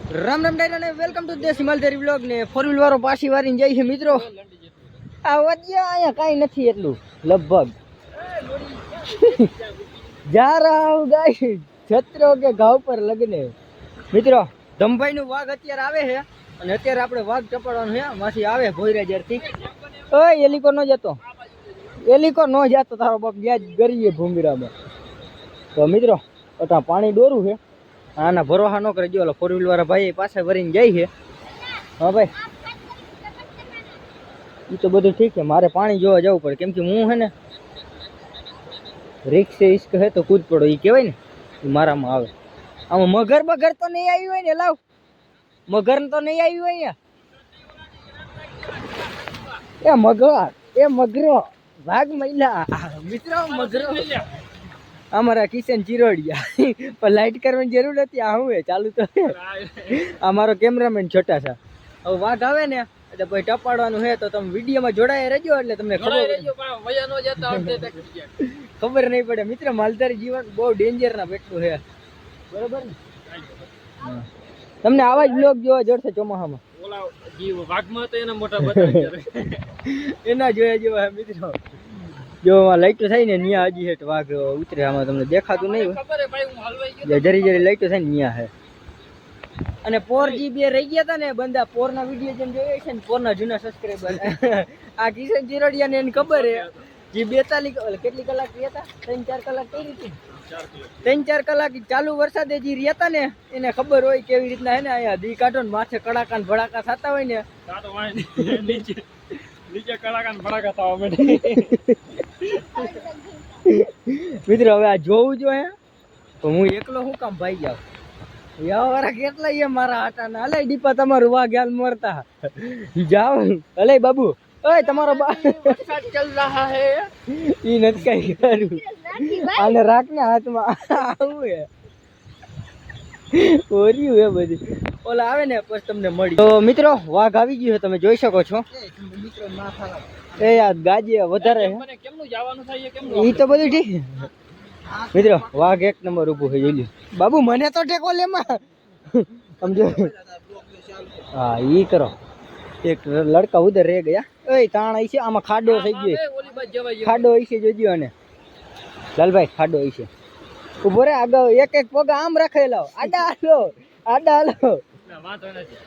રામ રામ ડાયરા ને welcome to દેશી માલધારી vlog ને ફોર વ્હીલ વાળો પાછી વારીને જાય છે મિત્રો. આ વચ્યા અહીંયા કાંઈ નથી એટલું લગભગ જા રહા હું ગાય છત્રો કે ઘાવ પર લગને. મિત્રો ધમભાઈ નું વાઘ અત્યારે આવે છે અને અત્યારે આપણે વાઘ ચપાડવાનું છે. માથી આવે ભોયરાજરથી. ઓય એલિકો ન જતો, એલિકો ન જતો તારો બાપ ત્યાં જ ગરીએ ભૂંગરામાં. તો મિત્રો અટા પાણી દોરું છે, આના ભરોસા ન કરે. જો ફોર વ્હીલ વાળા ભાઈ પાસે ભરીને જાય છે. હા ભાઈ એ તો બધું ઠીક છે, મારે પાણી જોવા જવું પડે કેમ કે હું હે ને રિક્સ ઇશ્ક હે તો કૂદ પડો એ કહેવાય ને, એ મારામાં આવે. આમાં મગર બગર તો નહીં આવ્યું હોય ને, લાવ મગર તો નહીં આવ્યું હોય ને. એ મગર એ મગરો ભાગ મહિલા મિત્રો મગરો અમારા કિશન ચિરોડિયા પણ લાઈટ કરવાની જરૂર નથી. આ હું ચાલુ તો અમારો કેમેરામેન છોટા છે. હવે વાઘ આવે ને એટલે ભાઈ ટપાડવાનું છે તો તમે વિડીયોમાં જોડાયા રહેજો એટલે તમને ખબર નહીં પડે. મિત્ર માલધારી જીવન બહુ ડેન્જર ના બેઠું છે, બરોબર ને? તમને આવા જ બ્લોગ જોવા જડશે ચોમાસામાં. એના જોયા જેવા મિત્રો. જો લાઈટો થાય ને ન્યા હજી હેઠ વાઘ ઉતરે. આમાં તમને દેખાતું નહીં હોય, જરી જરી લાઈટો થાય ને ન્યા હે. અને પોર જી બે રહી ગયા હતા ને બંદા, પોરના વિડીયો જેમ જોયા છે ને, પોરના જૂના સબસ્ક્રાઈબર આ કિશન ચિરોડિયા ને એને ખબર હે જે 42 કેટલી કલાક રહ્યા હતા, 3-4 કલાક કઈ રીતે 3-4 કલાક ચાલુ વરસાદે જે રહ્યા હતા ને એને ખબર હોય કેવી રીતના હે ને અહીંયા દી કાઢો ને માથે કડાકા ને ભડાકા થતા હોય ને નીચે કડાકા ને ભડાકા થવા માંડે. મિત્રો હવે આ જોવું જોઈએ તો હું એકલો શું કામ ભાઈ જાઉં? વાળા કેટલા એ મારા આટાના હલે દીપા તમારું વાઘ હાલ મરતા જાવ. હલે બાબુ ઓય તમારો ચલ રહા હે ઈ નથી કઈ કરું. આને રાખ ને હાથમાં આવું હે ઓર્યું હે બધી. ઓલા આવે ને પછી તમને મળી. તો મિત્રો વાઘ આવી ગયું છે, તમે જોઈ શકો છો. એ યાર ગાજી વધારે ઈ તો બધું ઠીક. મિત્રો વાઘ એક નંબર ઊભું છે, જોઈ લ્યો. બાબુ મને તો ટેકો લેમાં સમજો. હા ઈ કરો. એક લડકા ઉધર રહી ગયા. ઓય તાણ આવી છે આમાં, ખાડો થઈ ગયો, ખાડો આવી છે જોજો. અને લાલભાઈ ખાડો આવી છે, ઉભો રે આગળ એક એક પગ આમ રાખેલા આડા હાલો આડા હાલો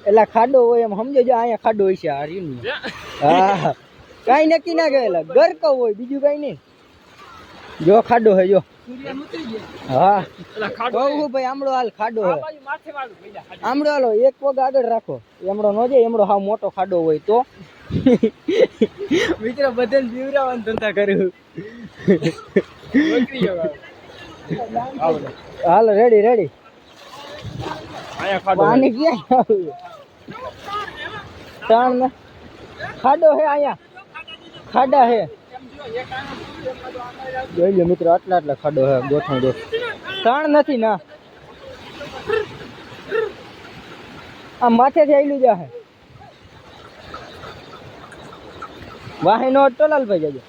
એટલે ખાડો હોય એમ સમજો. જો અહીંયા ખાડો હોય છે આ રીનું. હા કઈ નક્કી ના ગયેલા ગરકો હોય બીજું કઈ નહીં. જો ખાડો હે જો. હા કહું ભાઈ આમળો હાલ ખાડો હે, આમળો હાલો એક પગ આગળ રાખો. એમડો ન જાય, એમડો હાવ મોટો ખાડો હોય તો. મિત્રો બધાને બીવરાવાનું ધંધા કર્યું. હાલો રેડી રેડી. પાણી ક્યાં ત્રણ ખાડો હે, અહીંયા ખાડા હે જોઈ લો મિત્રો. આટલા આટલા ખાડો હે ગોઠણ દો. ત્રણ નથી ના, આ માથેથી આવેલું જ હે. વાહે નો તો લાલભાઈ જજો.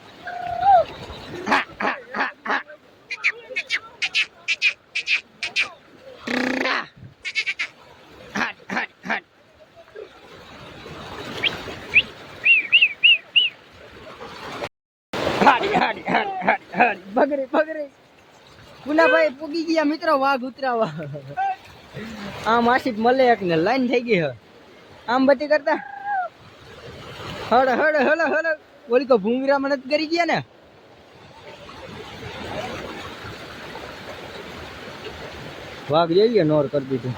બગરી બગરી પુનાભાઈ પૂગી ગયા મિત્રો વાઘ ઉતરાવા. આમ આશિક મળે એક ને લાઈન થઈ ગઈ હે આમ બધી કરતા. હડ હડ હડ હડ ઓલી કો ભૂંગરા મને કરી ગયા ને. વાઘ જઈએ નોર કરી દીધું.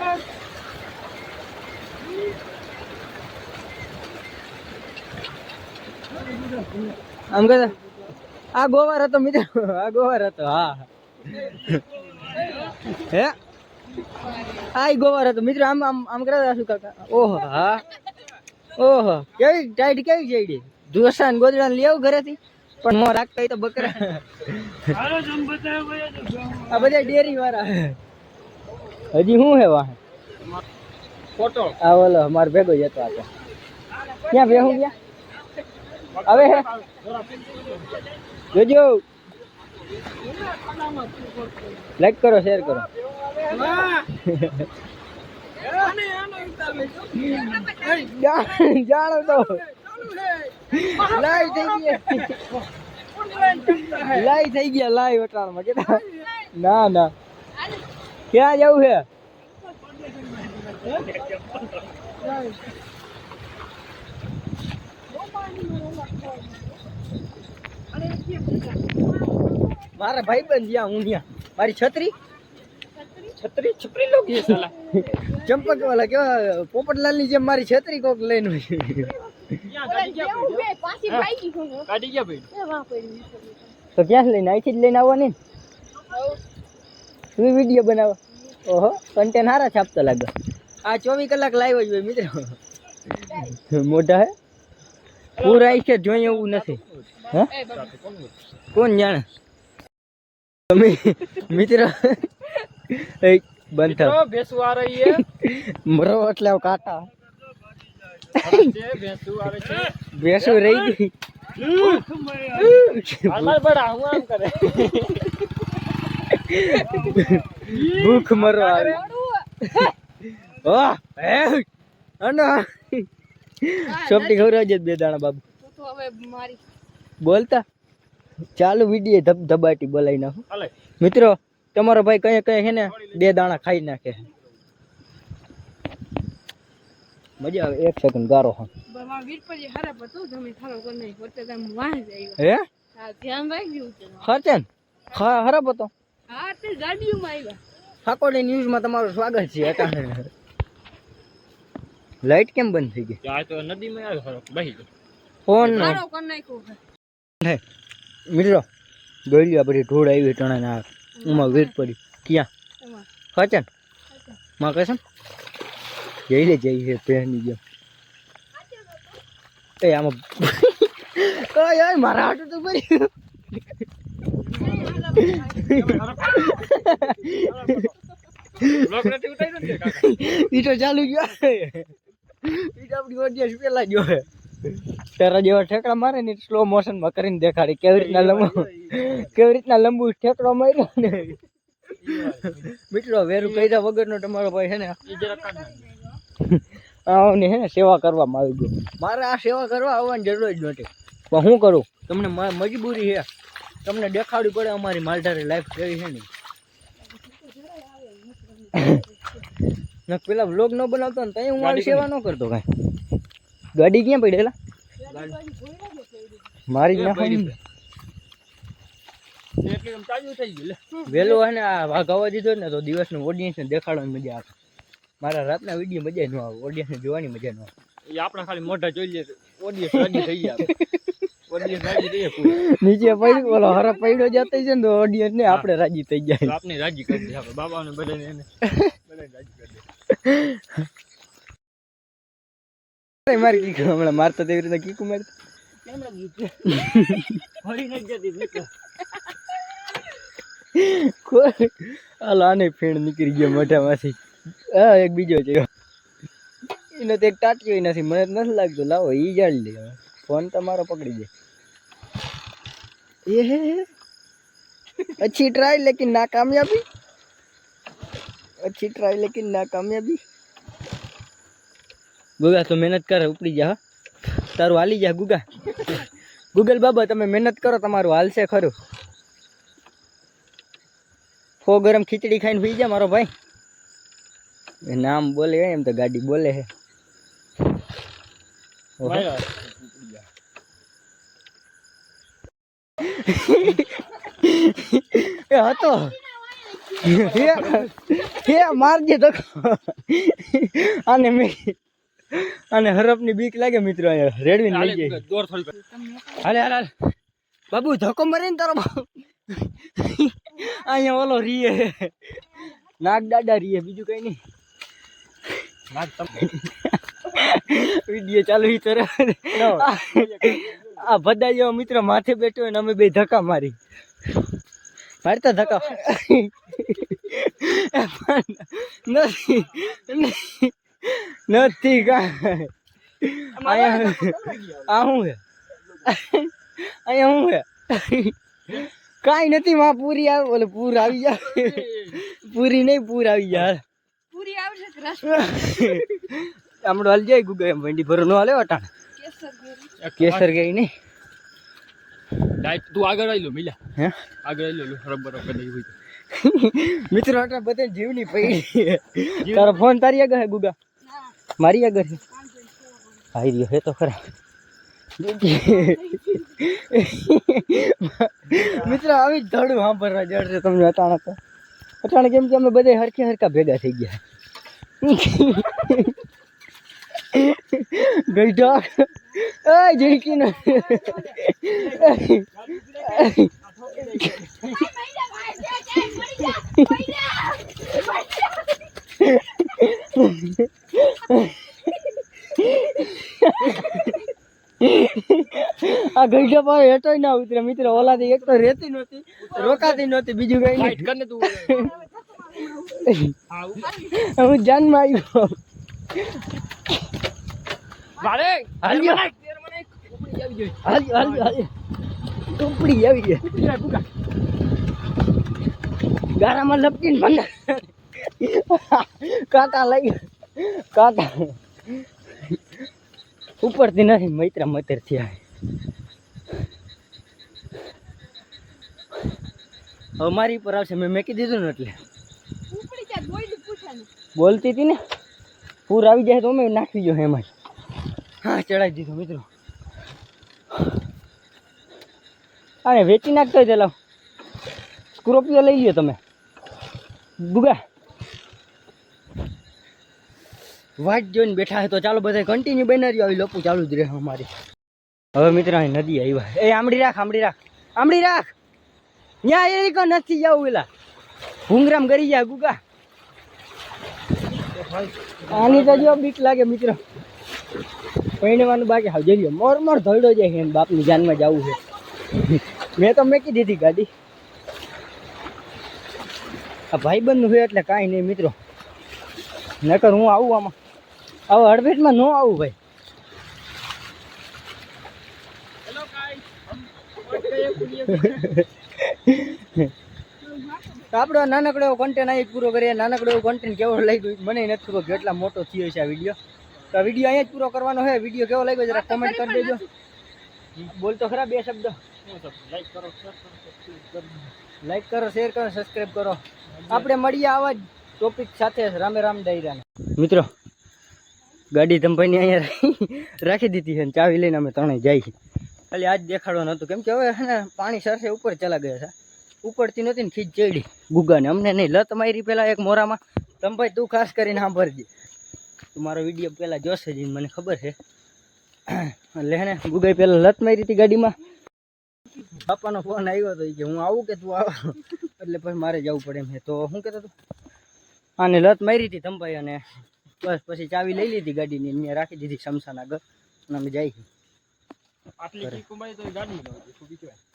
આમ કહેતા આ ગોવાર હતો મિત્રો, આ ગોવાર હતો. હા હે આ ગોવાર હતો મિત્રો. આમ આમ આમ કરતા શું કાકા. ઓહો હા ઓહો કેવી ટાઈટ કેવી છે ઢોસા ને ગોદડા લઈ આવું ઘરેથી પણ મો રાખતા તો બકરા. આ બધા ડેરી વાળા હજી શું હે વાહ ફોટો. આ ઓલો માર ભેગો જતો હતો ક્યાં બેહું ગયા હવે હે જોજો. લાઈક કરો શેર કરો. જાણો તો લાઈવ થઈ ગયા લાઈવ અટાણમાં કેતા ના ના ક્યાં જવું છે મારા ભાઈ બંધ જ્યાં હું ત્યાં મારી છત્રી છત્રી લોગ ये साला ચંપક વાલા કેવા પોપટલાલ ની જેમ મારી છત્રી કોક લઈને તો ક્યાં લઈને અહીંથી જ લઈને આવવાની તું વિડીયો બનાવવા ઓહો કન્ટેન્ટ સારા છાપતા લાગે આ 24 કલાક લાઈવ જ હોય મિત્રો મોટા હે પૂરા આઈ છે જોઈએ એવું નથી હા કોણ જાણે તમે મિત્ર બંધ થાવ ભેંસુ આ રહી હે મરો એટલે કાટા ભેંસુ આવે છે ભેંસુ રહી ગઈ માર બડા હું આમ કરે ભૂખ મરો આવે વાહ હે અનો સોપટી ખવરાજે બે દાણા બાબુ તો હવે મારી બોલતા ચાલુ વિડીયો ધબધબાટી બોલાઈ નાખો મિત્રો તમારો ભાઈ કઈ કઈ છે ને બે દાણા ખાઈ નાખે મજા આવે એક સેકન્ડ ગારો હા હે ધ્યાન રાખજો ખર્ચન ખરાબ હતો હા તે ગાડીઓમાં આવ્યા ફાકોડી ન્યૂઝમાં તમારું સ્વાગત છે અટાણે લાઈટ કેમ બંધ થઈ ગઈ આ તો નદીમાં આવ્યો ખરો બહી ફોન મારો કર નાખ્યો મિત્રો ગોળી આપડી ઢોળ આવી ટણા ના ઉમાં વીર પડી ક્યાં ખચન માં કસમ જઈ લે જઈ પહેની ગયો એ આમાં ઓય ઓય મારા હાટું તો પડી બ્લોક નથી ઉતાર્યો ને કાકા ઈ તો ચાલુ ગયો ઈ તો આપડી ઓડિયન્સ પેલા ગયો તારા જેવા ઠેકડા મારે ને સ્લો મોશન માં કરીને દેખાડી કેવી રીતના લંબુ ઠેકડો માર્યો ને મિત્રો વેરું કઈરા વગરનો તમારો ભાઈ છે ને આવની હે ને સેવા કરવામાં આવી ગયો મારે આ સેવા કરવા આવવાની જરૂર જ નથી પણ હું કરું તમને મજબૂરી છે તમને દેખાડવી પડે અમારી માલધારી લાઈફ કેવી છે ને પેલા વ્લોગ ન બનાવતો ને તઈ હું મારી સેવા ન કરતો કઈ ગાડી ક્યાં પડેલા મારી નાખવાની વેલો હે ને આ વાઘાવા દીધો ને તો દિવસનો ઓડિયન્સ ને દેખાડવાની મજા આવે મારા રાતના વિડીયો મજા ન આવે ઓડિયન્સ ને જોવાની મજા ન આવે એ આપણા ખાલી મોઢા જોઈ લે ઓડિયન્સ રાજી થઈ જાય ઓડિયન્સ રાજી થઈ જાય નીચે પડ્યો ઓલો હરા પડ્યો જતો છે ને તો ઓડિયન્સ ને આપણે રાજી થઈ જાય આપને રાજી કરી દે આપણે બાબાને બધાને એને બધાને રાજી કરી દે મારી કીકુ હમણાં મારતો તેવી રીતે કીકુ મારતો કેમરા ગીત ફરી ન જતી નીકળ કોઈ હાલ આને ફેણ નીકળી ગયો મોઢામાંથી હા એક બીજો છે એનો તો એક ટાટિયો નથી મને નથી લાગતું લાવો ઈ જાળી લે ફોન તમારો પકડી દે ये अच्छी ट्राई लेकिन नाकामयाबी अच्छी ट्राई लेकिन नाकामयाबी गुगा तो मेहनत कर उपड़ी जा तारू हाली जा गुगा गूगल बाबा તમે મહેનત કરો તમારું હાલશે ખરું ફો ગરમ ખીચડી ખાઈને સુઈ જા મારો ભાઈ એ નામ બોલે એમ તો ગાડી બોલે હે એ હતો હે મારજે તો આને મે આને હરપની બીક લાગે મિત્રો અહીંયા રેડવીને લઈ જાય દોર થોડી હાલે હાલ હાલ બાબુ ધક્કો મારે ને તારો અહીંયા ઓલો રીએ નાગ દાદા રીએ બીજું કઈ નહીં નાગ વિડીયો ચાલુ ઈ તરફ આ બધા જેવો મિત્ર માથે બેઠો હોય ને અમે બે ધક્કા મારી મારતા ધક્કા નથી નથી અહીંયા હું હે અહીંયા હું હે કાંઈ નથી માં પૂરી આવે બોલે પૂર આવી જાય પૂરી નહીં પૂર આવી જાય પૂરી આવશે આમડો હાલ જાય ગુગા એમ ભંડી ભરો નો હાલે અટાણ કેસર ગઈ નહીં ડાયટ તું આગળ આવી લો મિલા હે આગળ આવી લો રબર કરી હોય મિત્રો અટા બધે જીવની પડી તારો ફોન તારી આગળ હે ગુગા મારી આગળ છે હાઈ રહ્યો હે તો ખરા મિત્રો આવી જ ધડું સાંભળવા જડશે તમને અટાણે કેમ કે અમે બધા હરખે હરખા ભેગા થઈ ગયા ગઈઢા એ જઈકી ને આ ગઈઢા પર હેઠો ના ઉતરે મિત્રો ઓલાથી એક તો રેતી નહોતી રોકાતી નહોતી બીજું કઈ નહીં હું જાનમાં આવ્યો ટુકડી આવી ગઈ ગારામાં લપટીને મને કાંટા લઈ કાંટા ઉપરથી નથી મૈત્રા મતર થયા હવે મારી ઉપર આવશે મેં મેકી દીધું ને એટલે બોલતી હતી ને પૂર આવી જાય તો અમે નાખી ગયો એમાં હા ચડાવી દીધો મિત્રો અરે વેચી નાખતો હોય ચલાવ સ્કોર્પિયો લઈ લ્યો તમે ગુગા વાટ જોઈને બેઠા હે તો ચાલો બધા કન્ટિન્યુ બનાવી આવી લોકો ચાલુ જ રહે અમારી હવે મિત્ર અહીં નદી આવ્યા એ આમડી રાખ આમડી રાખ આમડી રાખ ત્યાં એ કો નથી જવું એલા ભૂંગરામ કરી જાય ગુગા આની તો જો બીક લાગે મિત્ર પહેણવાનું બાકી હાવ જઈએ મોર મોર ધોડો જાય એમ બાપની જાનમાં જવું છે મેં તો મેકી દીધી ગાડી આ ભાઈબંધનું હોય એટલે કાંઈ નહીં મિત્રો નકર હું આવું આમાં હવે હડફેટમાં ન આવું ભાઈ આપણો નાનકડો એવો કન્ટેન્ટ અહીં પૂરો કરીએ નાનકડો એવો કન્ટેન્ટ કેવો લાગ્યો મને નથી ખબર કેટલા મોટો થયો છે આ વિડીયો તો આ વિડીયો અહીંયા જ પૂરો કરવાનો છે વિડીયો કેવો લાગ્યો જરા કમેન્ટ કરી દેજો બોલ તો ખરા બે શબ્દ લાઈક કરો શેર કરો સબસ્ક્રાઈબ કરો આપણે મળીએ આવા જ ટોપિક સાથે રામે રામ ડાયરાને મિત્રો ગાડી ધંભાઈની અહીંયા રાખી દીધી છે અને ચાવી લઈને અમે ત્રણેય જાય ખાલી આજ દેખાડવાનું હતું કેમ કે હવે હે ને પાણી સરસે ઉપર ચલા ગયા છે ઉપડતી નહોતી ને ખીચ ચડી ગુગાને અમને નહીં લત મારી પહેલાં એક મોરામાં ધંભાઈ તું ખાસ કરીને સાંભળજે તું મારો વિડીયો પહેલાં જોશે જ મને ખબર છે એટલે હે ને ગુગાઈ પહેલાં લત મારી હતી ગાડીમાં બાપાનો ફોન આવ્યો હતો કે હું આવું કે તું આવ એટલે પછી મારે જવું પડે એમ છે તો શું કહેતો તું આને લત મારી હતી ધંભાઈ અને બસ પછી ચાવી લઈ લીધી ગાડીની અહીંયા રાખી દીધી શમશાન આગળ અને અમે જઈએ આટલી ગાડી